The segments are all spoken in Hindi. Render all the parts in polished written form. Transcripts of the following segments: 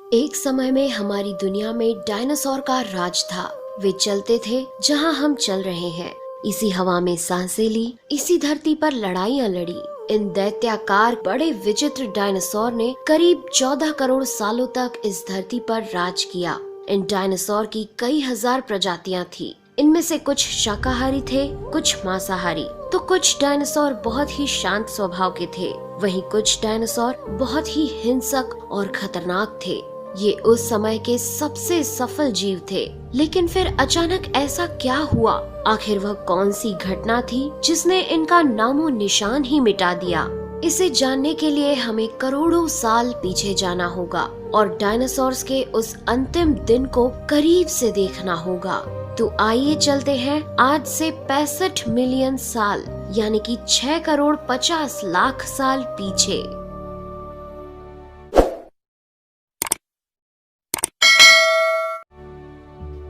एक समय में हमारी दुनिया में डायनासोर का राज था। वे चलते थे जहां हम चल रहे हैं। इसी हवा में सांसें ली, इसी धरती पर लड़ाइयां लड़ी। इन दैत्याकार बड़े विचित्र डायनासोर ने करीब 14 करोड़ सालों तक इस धरती पर राज किया। इन डायनासोर की कई हजार प्रजातियां थी। इनमें से कुछ शाकाहारी थे, कुछ मांसाहारी, तो कुछ डायनासोर बहुत ही शांत स्वभाव के थे। वहीं कुछ डायनासोर बहुत ही हिंसक और खतरनाक थे। ये उस समय के सबसे सफल जीव थे। लेकिन फिर अचानक ऐसा क्या हुआ? आखिर वह कौन सी घटना थी जिसने इनका नामो निशान ही मिटा दिया? इसे जानने के लिए हमें करोड़ों साल पीछे जाना होगा और डायनासोर्स के उस अंतिम दिन को करीब से देखना होगा। तो आइए चलते हैं आज से 65 मिलियन साल यानी कि 6 करोड़ 50 लाख साल पीछे।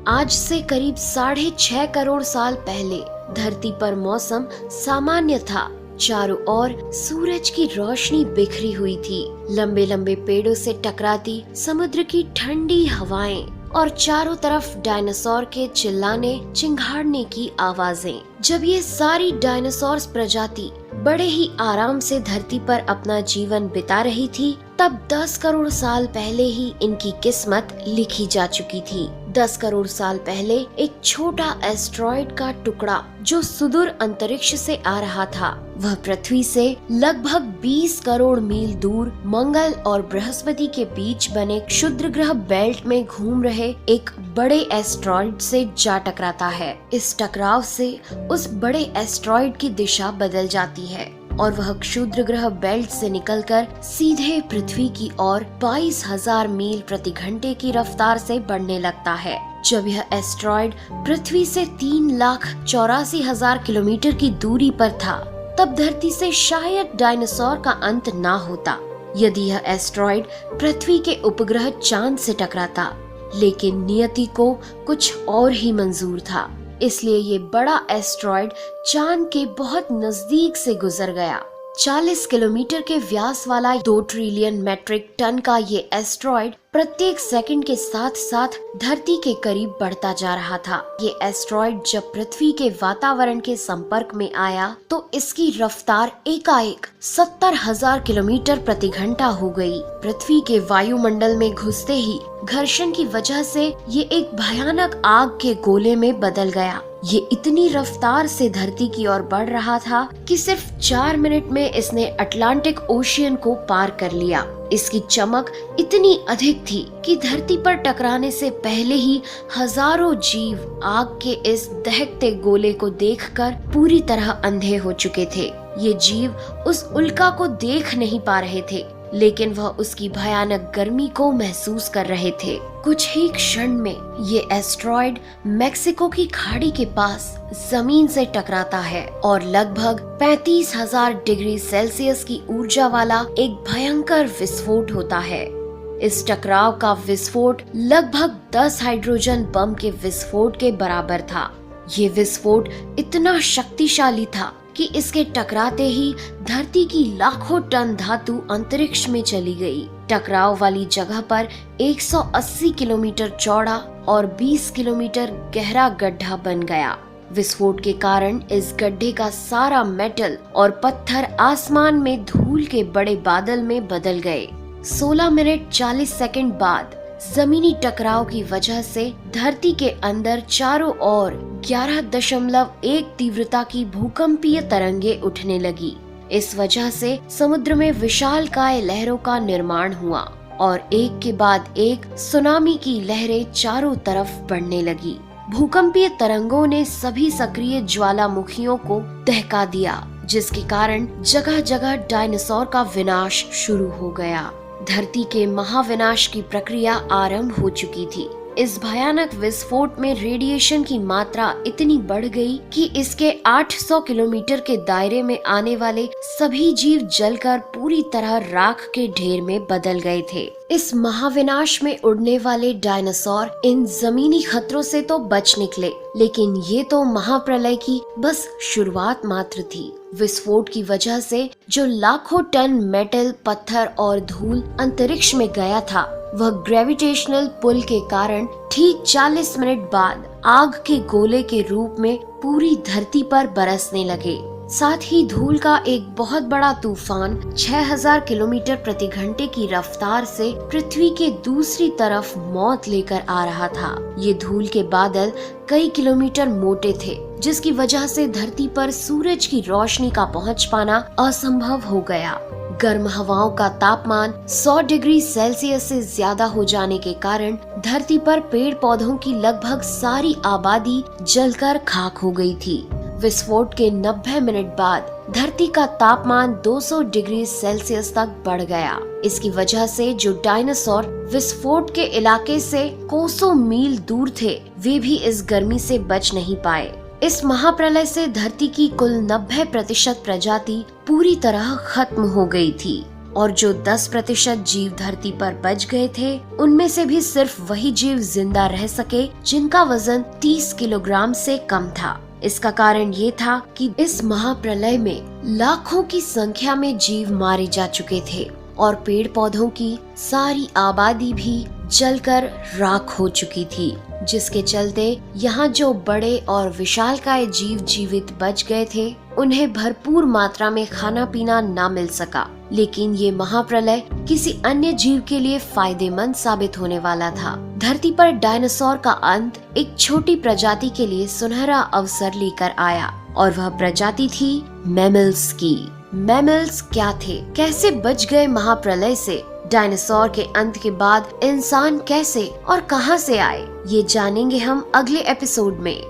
आज से करीब 6.5 करोड़ साल पहले धरती पर मौसम सामान्य था। चारों ओर सूरज की रोशनी बिखरी हुई थी। लंबे लंबे पेड़ों से टकराती समुद्र की ठंडी हवाएं और चारों तरफ डायनासोर के चिल्लाने चिंघाड़ने की आवाजें। जब ये सारी डायनासोर प्रजाति बड़े ही आराम से धरती पर अपना जीवन बिता रही थी, तब 10 करोड़ साल पहले ही इनकी किस्मत लिखी जा चुकी थी। 10 करोड़ साल पहले एक छोटा एस्ट्रॉयड का टुकड़ा जो सुदूर अंतरिक्ष से आ रहा था, वह पृथ्वी से लगभग 20 करोड़ मील दूर मंगल और बृहस्पति के बीच बने क्षुद्र ग्रह बेल्ट में घूम रहे एक बड़े एस्ट्रॉयड से जा टकराता है। इस टकराव से उस बड़े एस्ट्रॉयड की दिशा बदल जाती है और वह क्षुद्र ग्रह बेल्ट से निकलकर सीधे पृथ्वी की ओर 22,000 मील प्रति घंटे की रफ्तार से बढ़ने लगता है। जब यह एस्ट्रॉयड पृथ्वी से 3,84,000 किलोमीटर की दूरी पर था, तब धरती से शायद डायनासोर का अंत ना होता यदि यह एस्ट्रॉयड पृथ्वी के उपग्रह चांद से टकराता। लेकिन नियति को कुछ और ही मंजूर था, इसलिए ये बड़ा एस्ट्रॉयड चांद के बहुत नजदीक से गुजर गया। 40 किलोमीटर के व्यास वाला 2 ट्रिलियन मेट्रिक टन का ये एस्ट्रॉयड प्रत्येक सेकंड के साथ साथ धरती के करीब बढ़ता जा रहा था। ये एस्ट्रॉयड जब पृथ्वी के वातावरण के संपर्क में आया तो इसकी रफ्तार एकाएक 70,000 किलोमीटर प्रति घंटा हो गई। पृथ्वी के वायुमंडल में घुसते ही घर्षण की वजह से ये एक भयानक आग के गोले में बदल गया। ये इतनी रफ्तार से धरती की ओर बढ़ रहा था कि सिर्फ 4 मिनट में इसने अटलांटिक ओशियन को पार कर लिया। इसकी चमक इतनी अधिक थी कि धरती पर टकराने से पहले ही हजारों जीव आग के इस दहकते गोले को देखकर पूरी तरह अंधे हो चुके थे। ये जीव उस उल्का को देख नहीं पा रहे थे, लेकिन वह उसकी भयानक गर्मी को महसूस कर रहे थे। कुछ ही क्षण में ये एस्ट्रॉयड मेक्सिको की खाड़ी के पास जमीन से टकराता है और लगभग 35,000 डिग्री सेल्सियस की ऊर्जा वाला एक भयंकर विस्फोट होता है। इस टकराव का विस्फोट लगभग 10 हाइड्रोजन बम के विस्फोट के बराबर था। ये विस्फोट इतना शक्तिशाली था कि इसके टकराते ही धरती की लाखों टन धातु अंतरिक्ष में चली गई। टकराव वाली जगह पर 180 किलोमीटर चौड़ा और 20 किलोमीटर गहरा गड्ढा बन गया। विस्फोट के कारण इस गड्ढे का सारा मेटल और पत्थर आसमान में धूल के बड़े बादल में बदल गए। 16 मिनट 40 सेकंड बाद जमीनी टकराव की वजह से धरती के अंदर चारों ओर 11.1 तीव्रता की भूकंपीय तरंगे उठने लगी। इस वजह से समुद्र में विशालकाय लहरों का निर्माण हुआ और एक के बाद एक सुनामी की लहरें चारों तरफ बढ़ने लगी। भूकंपीय तरंगों ने सभी सक्रिय ज्वालामुखियों को दहका दिया, जिसके कारण जगह जगह डायनासोर का विनाश शुरू हो गया। धरती के महाविनाश की प्रक्रिया आरंभ हो चुकी थी। इस भयानक विस्फोट में रेडिएशन की मात्रा इतनी बढ़ गई कि इसके 800 किलोमीटर के दायरे में आने वाले सभी जीव जलकर पूरी तरह राख के ढेर में बदल गए थे। इस महाविनाश में उड़ने वाले डायनासोर इन जमीनी खतरों से तो बच निकले, लेकिन ये तो महाप्रलय की बस शुरुआत मात्र थी। विस्फोट की वजह से जो लाखों टन मेटल, पत्थर और धूल अंतरिक्ष में गया था, वह ग्रेविटेशनल पुल के कारण ठीक 40 मिनट बाद आग के गोले के रूप में पूरी धरती पर बरसने लगे। साथ ही धूल का एक बहुत बड़ा तूफान 6000 किलोमीटर प्रति घंटे की रफ्तार से पृथ्वी के दूसरी तरफ मौत लेकर आ रहा था। ये धूल के बादल कई किलोमीटर मोटे थे, जिसकी वजह से धरती पर सूरज की रोशनी का पहुंच पाना असंभव हो गया। गर्म हवाओं का तापमान 100 डिग्री सेल्सियस से ज्यादा हो जाने के कारण धरती पर पेड़ पौधों की लगभग सारी आबादी जलकर खाक हो गई थी। विस्फोट के 90 मिनट बाद धरती का तापमान 200 डिग्री सेल्सियस तक बढ़ गया। इसकी वजह से जो डायनासोर विस्फोट के इलाके से कोसों मील दूर थे, वे भी इस गर्मी से बच नहीं पाए। इस महाप्रलय से धरती की कुल 90% प्रजाति पूरी तरह खत्म हो गई थी और जो 10% जीव धरती पर बच गए थे, उनमें से भी सिर्फ वही जीव जिंदा रह सके जिनका वजन 30 किलोग्राम से कम था। इसका कारण ये था कि इस महाप्रलय में लाखों की संख्या में जीव मारे जा चुके थे और पेड़ पौधों की सारी आबादी भी जलकर राख हो चुकी थी, जिसके चलते यहाँ जो बड़े और विशालकाय जीव जीवित बच गए थे, उन्हें भरपूर मात्रा में खाना पीना ना मिल सका। लेकिन ये महाप्रलय किसी अन्य जीव के लिए फायदेमंद साबित होने वाला था। धरती पर डायनासोर का अंत एक छोटी प्रजाति के लिए सुनहरा अवसर लेकर आया और वह प्रजाति थी मैमल्स की। मैमल्स क्या थे, कैसे बच गए महाप्रलय से, डायनासोर के अंत के बाद इंसान कैसे और कहां से आए, ये जानेंगे हम अगले एपिसोड में।